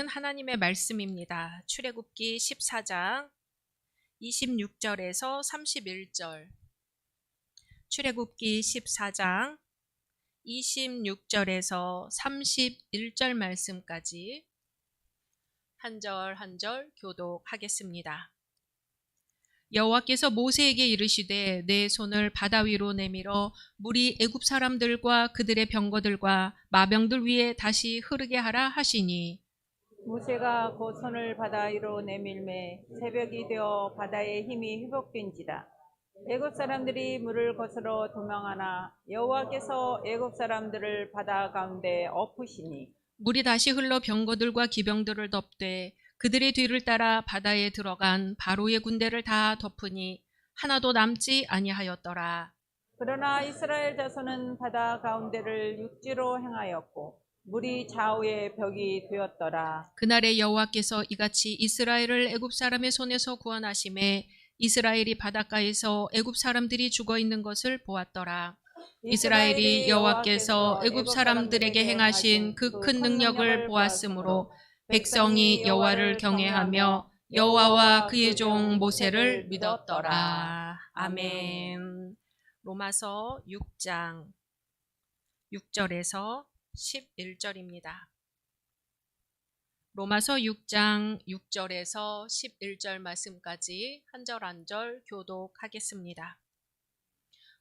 하나님의 말씀입니다. 출애굽기 14장 26절에서 31절. 출애굽기 14장 26절에서 31절 말씀까지 한 절 한 절 교독하겠습니다. 여호와께서 모세에게 이르시되 내 손을 바다 위로 내밀어 물이 애굽 사람들과 그들의 병거들과 마병들 위에 다시 흐르게 하라 하시니, 모세가 그 손을 바다 위로 내밀매 새벽이 되어 바다의 힘이 회복된지라. 애굽 사람들이 물을 거스러 도망하나 여호와께서 애굽 사람들을 바다 가운데 엎으시니 물이 다시 흘러 병거들과 기병들을 덮되 그들의 뒤를 따라 바다에 들어간 바로의 군대를 다 덮으니 하나도 남지 아니하였더라. 그러나 이스라엘 자손은 바다 가운데를 육지로 행하였고 물이 좌우의 벽이 되었더라. 그날에 여호와께서 이같이 이스라엘을 애굽 사람의 손에서 구원하심에 이스라엘이 바닷가에서 애굽 사람들이 죽어 있는 것을 보았더라. 이스라엘이 여호와께서 애굽 사람들에게 행하신 그 큰 능력을 보았으므로 백성이 여호와를 경외하며 여호와와 그의 종 모세를 믿었더라. 아멘. 로마서 6장 6절에서 11절입니다. 로마서 6장 6절에서 11절 말씀까지 한 절 한 절 교독하겠습니다.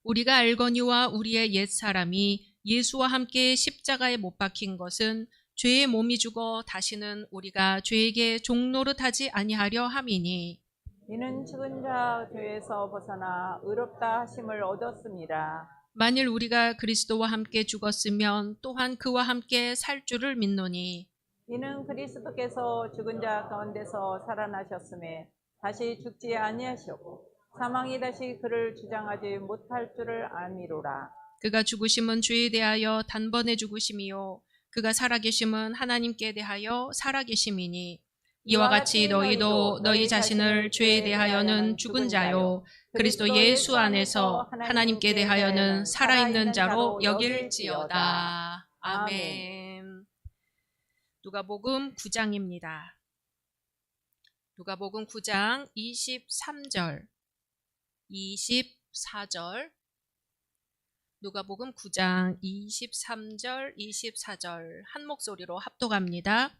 우리가 알거니와 우리의 옛사람이 예수와 함께 십자가에 못 박힌 것은 죄의 몸이 죽어 다시는 우리가 죄에게 종노릇하지 아니하려 함이니, 이는 죽은 자 죄에서 벗어나 의롭다 하심을 얻었습니다. 만일 우리가 그리스도와 함께 죽었으면 또한 그와 함께 살 줄을 믿노니, 이는 그리스도께서 죽은 자 가운데서 살아나셨음에 다시 죽지 아니하셨고 사망이 다시 그를 주장하지 못할 줄을 알미로라. 그가 죽으심은 죄에 대하여 단번에 죽으심이요 그가 살아계심은 하나님께 대하여 살아계심이니, 이와 같이 너희도 너희 자신을 죄에 대하여는 죽은 자요 그리스도 예수 안에서 하나님께 대하여는 살아있는 자로 여길지어다. 아멘. 누가복음 9장입니다. 누가복음 9장 23절, 24절. 누가복음 9장 23절, 24절 한 목소리로 합독합니다.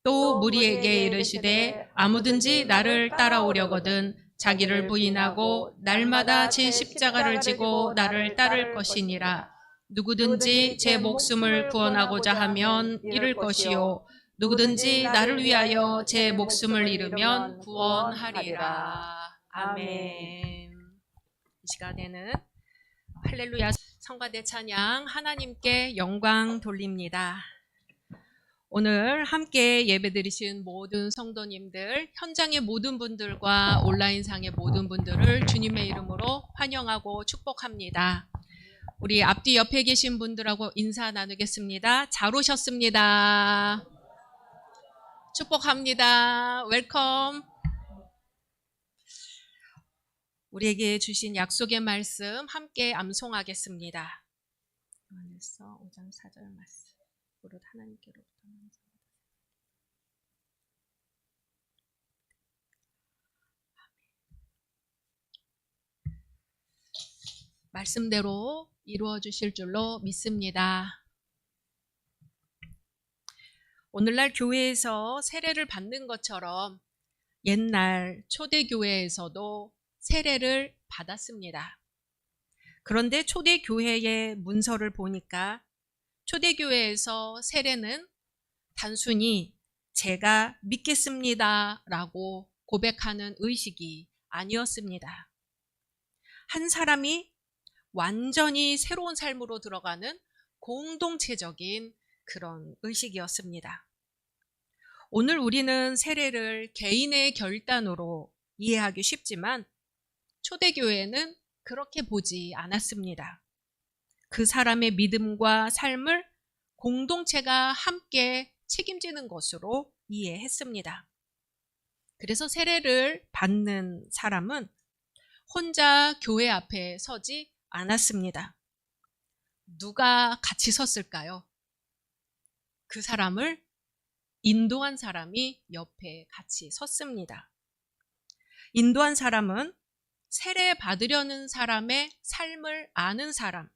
또 무리에게 이르시되 아무든지 나를 따라오려거든 자기를 부인하고 날마다 제 십자가를 지고 나를 따를 것이니라. 누구든지 제 목숨을 구원하고자 하면 잃을 것이요 누구든지 나를 위하여 제 목숨을 잃으면 구원하리라. 아멘. 이 시간에는 할렐루야 성가대 찬양 하나님께 영광 돌립니다. 오늘 함께 예배드리신 모든 성도님들, 현장의 모든 분들과 온라인상의 모든 분들을 주님의 이름으로 환영하고 축복합니다. 우리 앞뒤 옆에 계신 분들하고 인사 나누겠습니다. 잘 오셨습니다. 축복합니다. 웰컴. 우리에게 주신 약속의 말씀 함께 암송하겠습니다. 요한일서 5장 4절 말씀. 무릇 하나님께로부터 말씀대로 이루어 주실 줄로 믿습니다. 오늘날 교회에서 세례를 받는 것처럼 옛날 초대교회에서도 세례를 받았습니다. 그런데 초대교회의 문서를 보니까 초대교회에서 세례는 단순히 제가 믿겠습니다 라고 고백하는 의식이 아니었습니다. 한 사람이 완전히 새로운 삶으로 들어가는 공동체적인 그런 의식이었습니다. 오늘 우리는 세례를 개인의 결단으로 이해하기 쉽지만 초대교회는 그렇게 보지 않았습니다. 그 사람의 믿음과 삶을 공동체가 함께 책임지는 것으로 이해했습니다. 그래서 세례를 받는 사람은 혼자 교회 앞에 서지 않았습니다. 누가 같이 섰을까요? 그 사람을 인도한 사람이 옆에 같이 섰습니다. 인도한 사람은 세례 받으려는 사람의 삶을 아는 사람,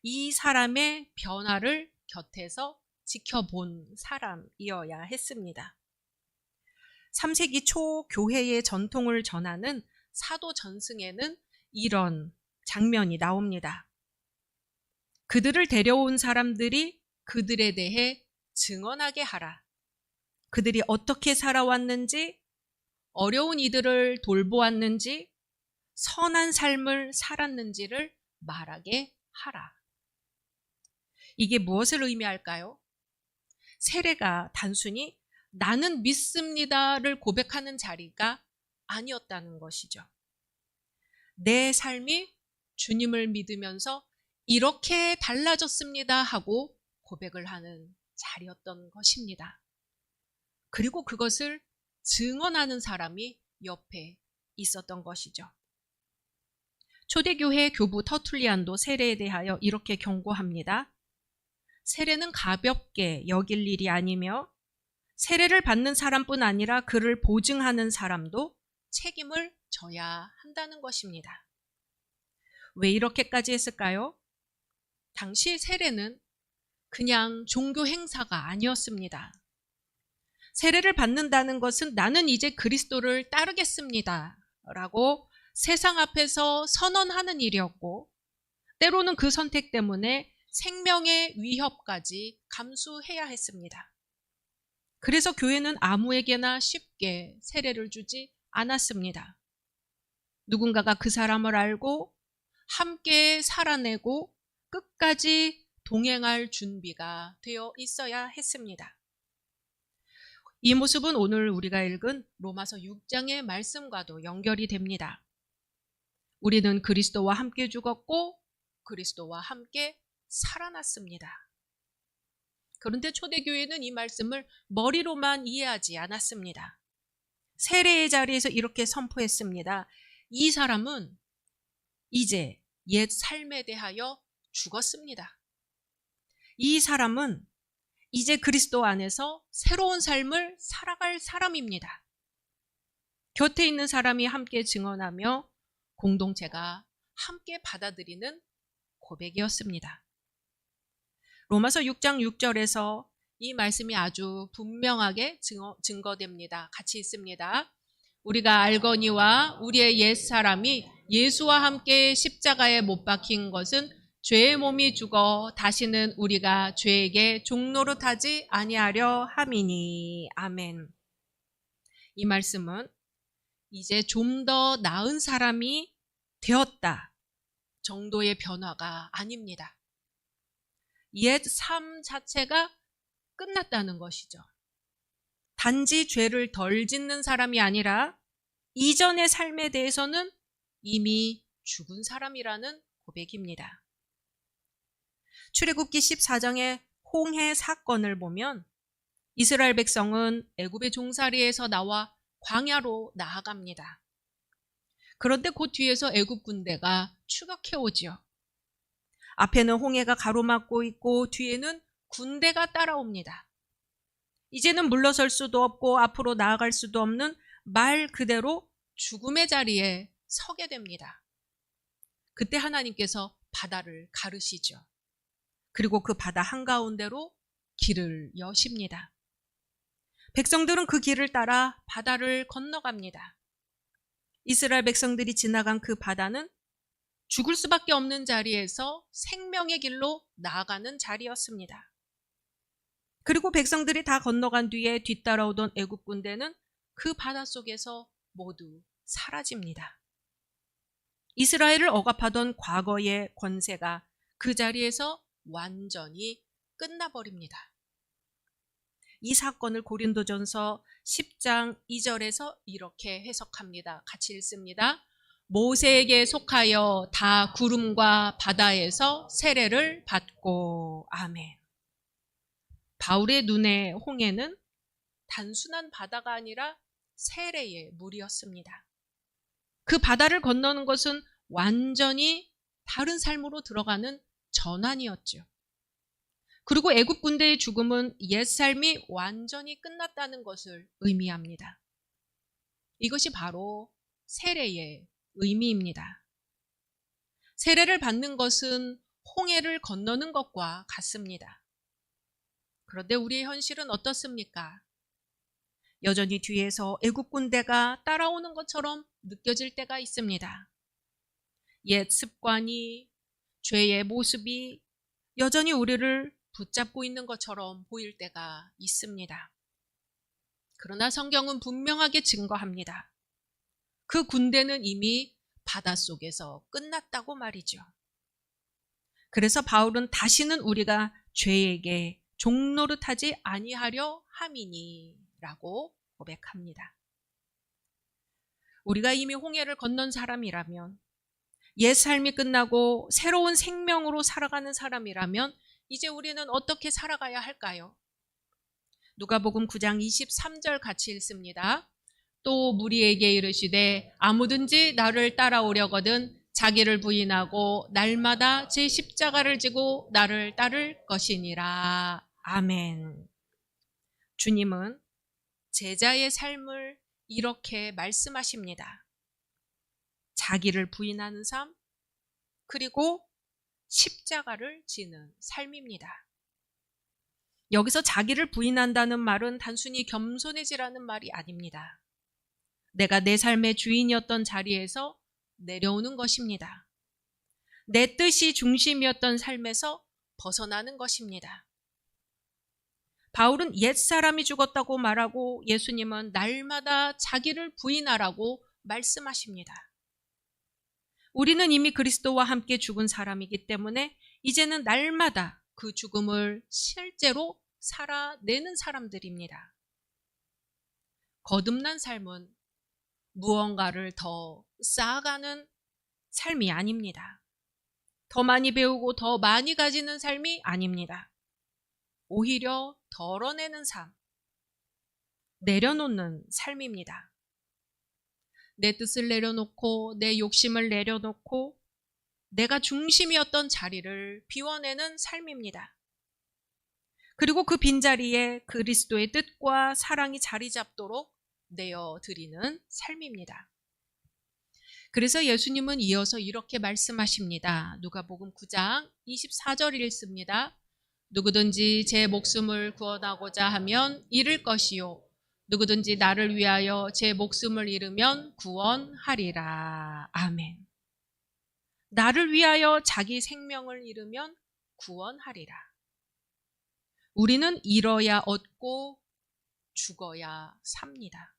이 사람의 변화를 곁에서 지켜본 사람이어야 했습니다. 3세기 초 교회의 전통을 전하는 사도 전승에는 이런 장면이 나옵니다. 그들을 데려온 사람들이 그들에 대해 증언하게 하라. 그들이 어떻게 살아왔는지, 어려운 이들을 돌보았는지, 선한 삶을 살았는지를 말하게 하라. 이게 무엇을 의미할까요? 세례가 단순히 나는 믿습니다를 고백하는 자리가 아니었다는 것이죠. 내 삶이 주님을 믿으면서 이렇게 달라졌습니다 하고 고백을 하는 자리였던 것입니다. 그리고 그것을 증언하는 사람이 옆에 있었던 것이죠. 초대교회 교부 터툴리안도 세례에 대하여 이렇게 경고합니다. 세례는 가볍게 여길 일이 아니며 세례를 받는 사람뿐 아니라 그를 보증하는 사람도 책임을 져야 한다는 것입니다. 왜 이렇게까지 했을까요? 당시 세례는 그냥 종교 행사가 아니었습니다. 세례를 받는다는 것은 나는 이제 그리스도를 따르겠습니다 라고 세상 앞에서 선언하는 일이었고, 때로는 그 선택 때문에 생명의 위협까지 감수해야 했습니다. 그래서 교회는 아무에게나 쉽게 세례를 주지 않았습니다. 누군가가 그 사람을 알고 함께 살아내고 끝까지 동행할 준비가 되어 있어야 했습니다. 이 모습은 오늘 우리가 읽은 로마서 6장의 말씀과도 연결이 됩니다. 우리는 그리스도와 함께 죽었고 그리스도와 함께 살아났습니다. 그런데 초대교회는 이 말씀을 머리로만 이해하지 않았습니다. 세례의 자리에서 이렇게 선포했습니다. 이 사람은 이제 옛 삶에 대하여 죽었습니다. 이 사람은 이제 그리스도 안에서 새로운 삶을 살아갈 사람입니다. 곁에 있는 사람이 함께 증언하며 공동체가 함께 받아들이는 고백이었습니다. 로마서 6장 6절에서 이 말씀이 아주 분명하게 증거됩니다. 같이 있습니다. 우리가 알거니와 우리의 옛사람이 예수와 함께 십자가에 못 박힌 것은 죄의 몸이 죽어 다시는 우리가 죄에게 종노릇하지 아니하려 함이니. 아멘. 이 말씀은 이제 좀 더 나은 사람이 되었다 정도의 변화가 아닙니다. 옛 삶 자체가 끝났다는 것이죠. 단지 죄를 덜 짓는 사람이 아니라 이전의 삶에 대해서는 이미 죽은 사람이라는 고백입니다. 출애굽기 14장의 홍해 사건을 보면 이스라엘 백성은 애굽의 종살이에서 나와 광야로 나아갑니다. 그런데 그 뒤에서 애굽 군대가 추격해 오지요. 앞에는 홍해가 가로막고 있고 뒤에는 군대가 따라옵니다. 이제는 물러설 수도 없고 앞으로 나아갈 수도 없는 말 그대로 죽음의 자리에 서게 됩니다. 그때 하나님께서 바다를 가르시죠. 그리고 그 바다 한가운데로 길을 여십니다. 백성들은 그 길을 따라 바다를 건너갑니다. 이스라엘 백성들이 지나간 그 바다는 죽을 수밖에 없는 자리에서 생명의 길로 나아가는 자리였습니다. 그리고 백성들이 다 건너간 뒤에 뒤따라오던 애굽 군대는 그 바닷속에서 모두 사라집니다. 이스라엘을 억압하던 과거의 권세가 그 자리에서 완전히 끝나버립니다. 이 사건을 고린도전서 10장 2절에서 이렇게 해석합니다. 같이 읽습니다. 모세에게 속하여 다 구름과 바다에서 세례를 받고. 아멘. 바울의 눈에 홍해는 단순한 바다가 아니라 세례의 물이었습니다. 그 바다를 건너는 것은 완전히 다른 삶으로 들어가는 전환이었죠. 그리고 애굽 군대의 죽음은 옛 삶이 완전히 끝났다는 것을 의미합니다. 이것이 바로 세례의 의미입니다. 세례를 받는 것은 홍해를 건너는 것과 같습니다. 그런데 우리의 현실은 어떻습니까? 여전히 뒤에서 애굽 군대가 따라오는 것처럼 느껴질 때가 있습니다. 옛 습관이, 죄의 모습이 여전히 우리를 붙잡고 있는 것처럼 보일 때가 있습니다. 그러나 성경은 분명하게 증거합니다. 그 군대는 이미 바닷속에서 끝났다고 말이죠. 그래서 바울은 다시는 우리가 죄에게 종노릇하지 아니하려 함이니라고 고백합니다. 우리가 이미 홍해를 건넌 사람이라면, 옛 삶이 끝나고 새로운 생명으로 살아가는 사람이라면 이제 우리는 어떻게 살아가야 할까요? 누가복음 9장 23절 같이 읽습니다. 또 무리에게 이르시되 아무든지 나를 따라오려거든 자기를 부인하고 날마다 제 십자가를 지고 나를 따를 것이니라. 아멘. 주님은 제자의 삶을 이렇게 말씀하십니다. 자기를 부인하는 삶, 그리고 십자가를 지는 삶입니다. 여기서 자기를 부인한다는 말은 단순히 겸손해지라는 말이 아닙니다. 내가 내 삶의 주인이었던 자리에서 내려오는 것입니다. 내 뜻이 중심이었던 삶에서 벗어나는 것입니다. 바울은 옛사람이 죽었다고 말하고 예수님은 날마다 자기를 부인하라고 말씀하십니다. 우리는 이미 그리스도와 함께 죽은 사람이기 때문에 이제는 날마다 그 죽음을 실제로 살아내는 사람들입니다. 거듭난 삶은 무언가를 더 쌓아가는 삶이 아닙니다. 더 많이 배우고 더 많이 가지는 삶이 아닙니다. 오히려 덜어내는 삶, 내려놓는 삶입니다. 내 뜻을 내려놓고 내 욕심을 내려놓고 내가 중심이었던 자리를 비워내는 삶입니다. 그리고 그 빈자리에 그리스도의 뜻과 사랑이 자리 잡도록 내어드리는 삶입니다. 그래서 예수님은 이어서 이렇게 말씀하십니다. 누가복음 9장 24절 읽습니다. 누구든지 제 목숨을 구원하고자 하면 잃을 것이요 누구든지 나를 위하여 제 목숨을 잃으면 구원하리라. 아멘. 나를 위하여 자기 생명을 잃으면 구원하리라. 우리는 잃어야 얻고 죽어야 삽니다.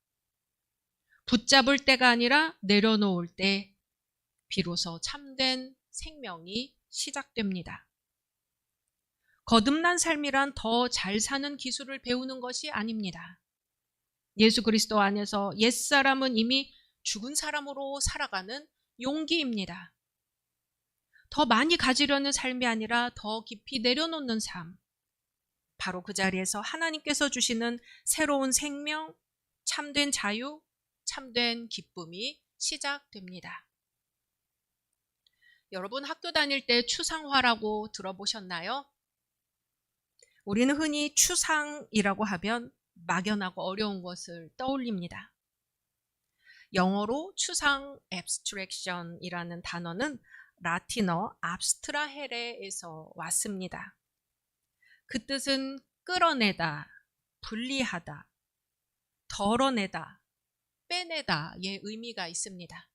붙잡을 때가 아니라 내려놓을 때 비로소 참된 생명이 시작됩니다. 거듭난 삶이란 더 잘 사는 기술을 배우는 것이 아닙니다. 예수 그리스도 안에서 옛사람은 이미 죽은 사람으로 살아가는 용기입니다. 더 많이 가지려는 삶이 아니라 더 깊이 내려놓는 삶. 바로 그 자리에서 하나님께서 주시는 새로운 생명, 참된 자유, 참된 기쁨이 시작됩니다. 여러분 학교 다닐 때 추상화라고 들어보셨나요? 우리는 흔히 추상이라고 하면 막연하고 어려운 것을 떠올립니다. 영어로 추상 abstraction이라는 단어는 라틴어 abstrahere에서 왔습니다. 그 뜻은 끌어내다, 분리하다, 덜어내다, 빼내다의 의미가 있습니다.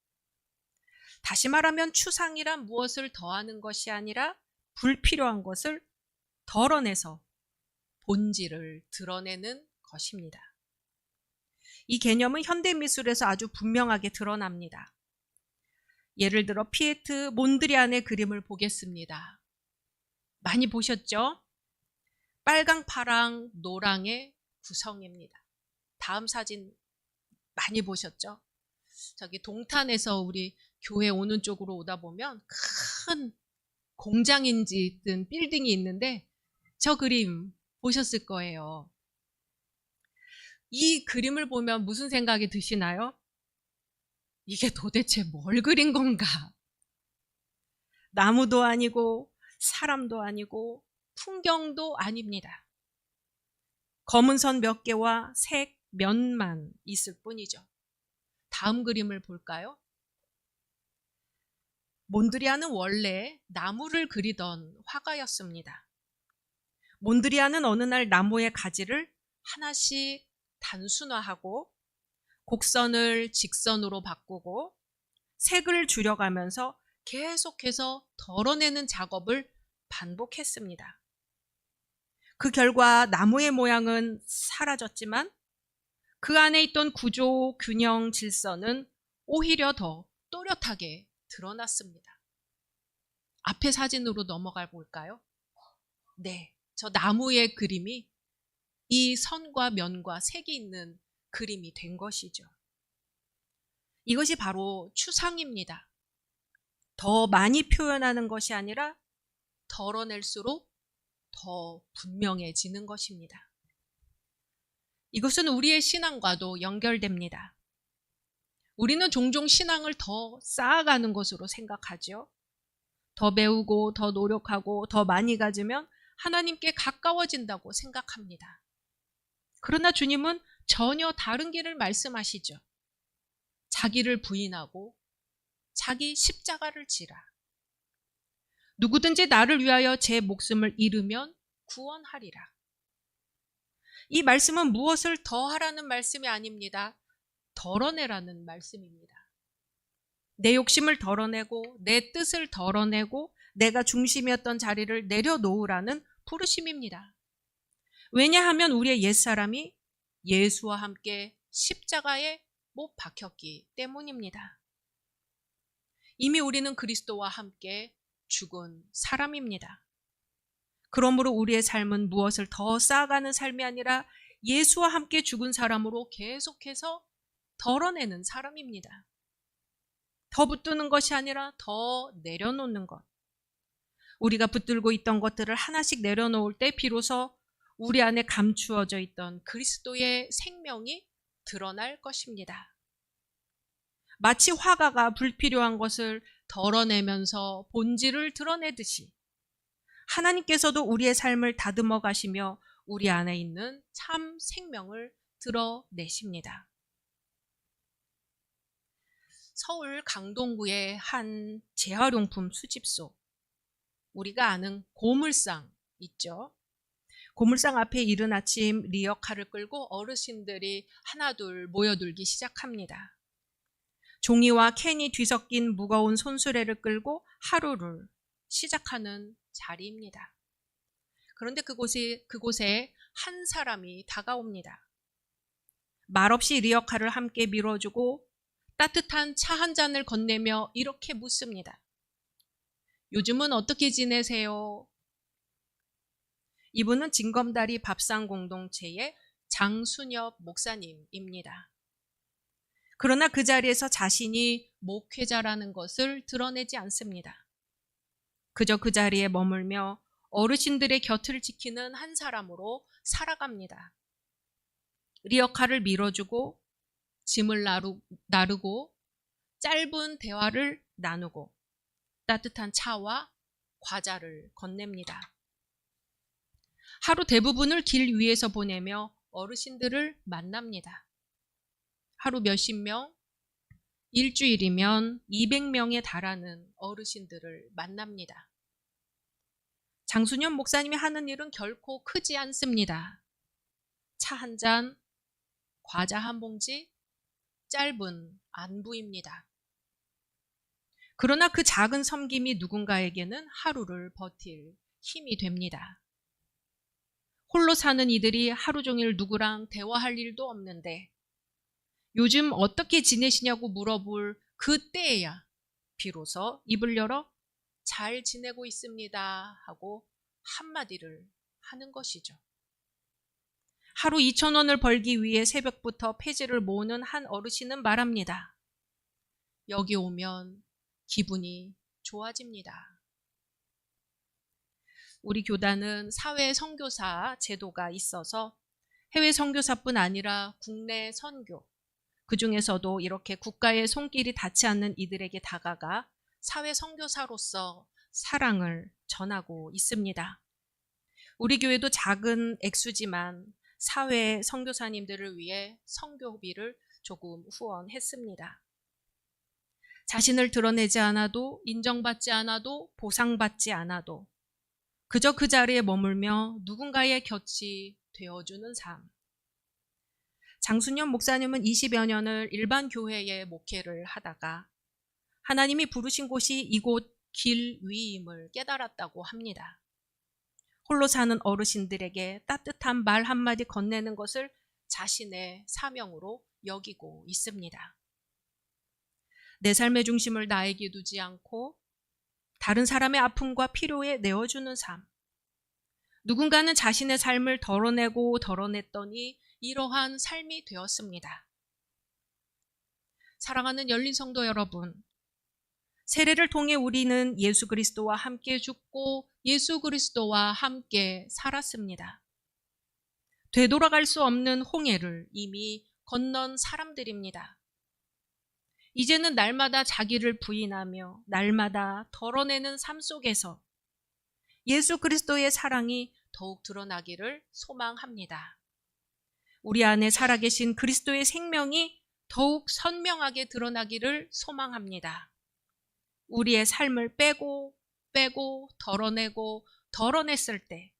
다시 말하면 추상이란 무엇을 더하는 것이 아니라 불필요한 것을 덜어내서 본질을 드러내는 것입니다. 이 개념은 현대미술에서 아주 분명하게 드러납니다. 예를 들어 피에트 몬드리안의 그림을 보겠습니다. 많이 보셨죠? 빨강, 파랑, 노랑의 구성입니다. 다음 사진 많이 보셨죠? 저기 동탄에서 우리 교회 오는 쪽으로 오다 보면 큰 공장인지 든 빌딩이 있는데 저 그림 보셨을 거예요. 이 그림을 보면 무슨 생각이 드시나요? 이게 도대체 뭘 그린 건가? 나무도 아니고 사람도 아니고 풍경도 아닙니다. 검은 선 몇 개와 색 면만 있을 뿐이죠. 다음 그림을 볼까요? 몬드리안은 원래 나무를 그리던 화가였습니다. 몬드리안은 어느 날 나무의 가지를 하나씩 단순화하고 곡선을 직선으로 바꾸고 색을 줄여가면서 계속해서 덜어내는 작업을 반복했습니다. 그 결과 나무의 모양은 사라졌지만 그 안에 있던 구조, 균형, 질서는 오히려 더 또렷하게 드러났습니다. 앞에 사진으로 넘어가 볼까요? 네, 저 나무의 그림이 이 선과 면과 색이 있는 그림이 된 것이죠. 이것이 바로 추상입니다. 더 많이 표현하는 것이 아니라 덜어낼수록 더 분명해지는 것입니다. 이것은 우리의 신앙과도 연결됩니다. 우리는 종종 신앙을 더 쌓아가는 것으로 생각하죠. 더 배우고 더 노력하고 더 많이 가지면 하나님께 가까워진다고 생각합니다. 그러나 주님은 전혀 다른 길을 말씀하시죠. 자기를 부인하고 자기 십자가를 지라. 누구든지 나를 위하여 제 목숨을 잃으면 구원하리라. 이 말씀은 무엇을 더하라는 말씀이 아닙니다. 덜어내라는 말씀입니다. 내 욕심을 덜어내고 내 뜻을 덜어내고 내가 중심이었던 자리를 내려놓으라는 부르심입니다. 왜냐하면 우리의 옛사람이 예수와 함께 십자가에 못 박혔기 때문입니다. 이미 우리는 그리스도와 함께 죽은 사람입니다. 그러므로 우리의 삶은 무엇을 더 쌓아가는 삶이 아니라 예수와 함께 죽은 사람으로 계속해서 덜어내는 사람입니다. 더 붙드는 것이 아니라 더 내려놓는 것. 우리가 붙들고 있던 것들을 하나씩 내려놓을 때 비로소 우리 안에 감추어져 있던 그리스도의 생명이 드러날 것입니다. 마치 화가가 불필요한 것을 덜어내면서 본질을 드러내듯이 하나님께서도 우리의 삶을 다듬어 가시며 우리 안에 있는 참 생명을 드러내십니다. 서울 강동구의 한 재활용품 수집소, 우리가 아는 고물상 있죠. 고물상 앞에 이른 아침 리어카를 끌고 어르신들이 하나둘 모여들기 시작합니다. 종이와 캔이 뒤섞인 무거운 손수레를 끌고 하루를 시작하는 자리입니다. 그런데 그곳에 한 사람이 다가옵니다. 말없이 리어카를 함께 밀어주고 따뜻한 차 한 잔을 건네며 이렇게 묻습니다. 요즘은 어떻게 지내세요? 이분은 징검다리 밥상 공동체의 장순엽 목사님입니다. 그러나 그 자리에서 자신이 목회자라는 것을 드러내지 않습니다. 그저 그 자리에 머물며 어르신들의 곁을 지키는 한 사람으로 살아갑니다. 리어카를 밀어주고 짐을 나르고 짧은 대화를 나누고 따뜻한 차와 과자를 건넵니다. 하루 대부분을 길 위에서 보내며 어르신들을 만납니다. 하루 몇십 명, 일주일이면 200명에 달하는 어르신들을 만납니다. 장순현 목사님이 하는 일은 결코 크지 않습니다. 차 한 잔, 과자 한 봉지, 짧은 안부입니다. 그러나 그 작은 섬김이 누군가에게는 하루를 버틸 힘이 됩니다. 홀로 사는 이들이 하루 종일 누구랑 대화할 일도 없는데 요즘 어떻게 지내시냐고 물어볼 그때에야 비로소 입을 열어 잘 지내고 있습니다 하고 한마디를 하는 것이죠. 하루 2,000원을 벌기 위해 새벽부터 폐지를 모으는 한 어르신은 말합니다. 여기 오면 기분이 좋아집니다. 우리 교단은 사회 선교사 제도가 있어서 해외 선교사뿐 아니라 국내 선교, 그 중에서도 이렇게 국가의 손길이 닿지 않는 이들에게 다가가 사회 선교사로서 사랑을 전하고 있습니다. 우리 교회도 작은 액수지만 사회 선교사님들을 위해 선교비를 조금 후원했습니다. 자신을 드러내지 않아도, 인정받지 않아도, 보상받지 않아도 그저 그 자리에 머물며 누군가의 곁이 되어주는 삶. 장순년 목사님은 20여 년을 일반 교회에 목회를 하다가 하나님이 부르신 곳이 이곳 길 위임을 깨달았다고 합니다. 홀로 사는 어르신들에게 따뜻한 말 한마디 건네는 것을 자신의 사명으로 여기고 있습니다. 내 삶의 중심을 나에게 두지 않고 다른 사람의 아픔과 필요에 내어주는 삶. 누군가는 자신의 삶을 덜어내고 덜어냈더니 이러한 삶이 되었습니다. 사랑하는 열린 성도 여러분, 세례를 통해 우리는 예수 그리스도와 함께 죽고 예수 그리스도와 함께 살았습니다. 되돌아갈 수 없는 홍해를 이미 건넌 사람들입니다. 이제는 날마다 자기를 부인하며 날마다 덜어내는 삶 속에서 예수 그리스도의 사랑이 더욱 드러나기를 소망합니다. 우리 안에 살아계신 그리스도의 생명이 더욱 선명하게 드러나기를 소망합니다. 우리의 삶을 빼고 덜어내고 덜어냈을 때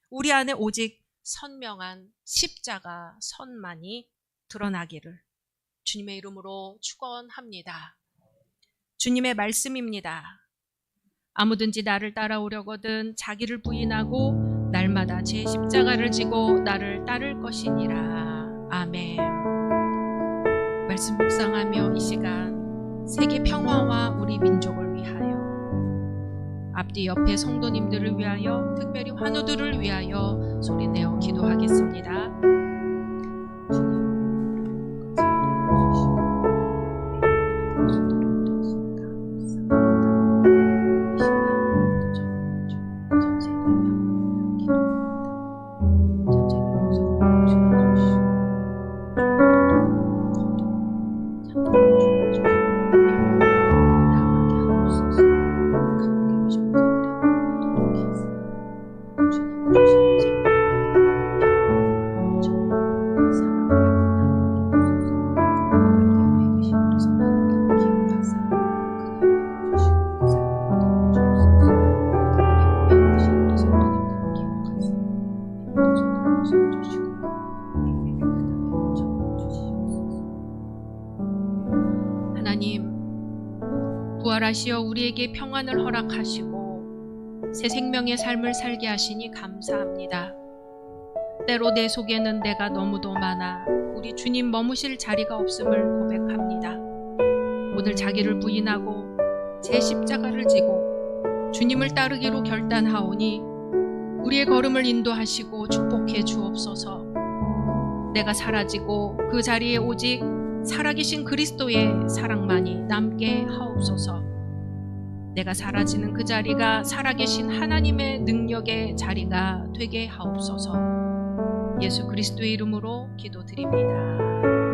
우리 안에 오직 선명한 십자가 선만이 드러나기를 주님의 이름으로 축원합니다. 주님의 말씀입니다. 아무든지 나를 따라오려거든 자기를 부인하고 날마다 제 십자가를 지고 나를 따를 것이니라. 아멘. 말씀 묵상하며 이 시간 세계 평화와 우리 민족을 위하여, 앞뒤 옆에 성도님들을 위하여, 특별히 환우들을 위하여 소리내어 기도하겠습니다. 하나님, 부활하시어 우리에게 평안을 허락하시고 새 생명의 삶을 살게 하시니 감사합니다. 때로 내 속에는 내가 너무도 많아 우리 주님 머무실 자리가 없음을 고백합니다. 오늘 자기를 부인하고 제 십자가를 지고 주님을 따르기로 결단하오니 우리의 걸음을 인도하시고 축복해 주옵소서. 내가 사라지고 그 자리에 오직 살아계신 그리스도의 사랑만이 남게 하옵소서. 내가 사라지는 그 자리가 살아계신 하나님의 능력의 자리가 되게 하옵소서. 예수 그리스도의 이름으로 기도드립니다.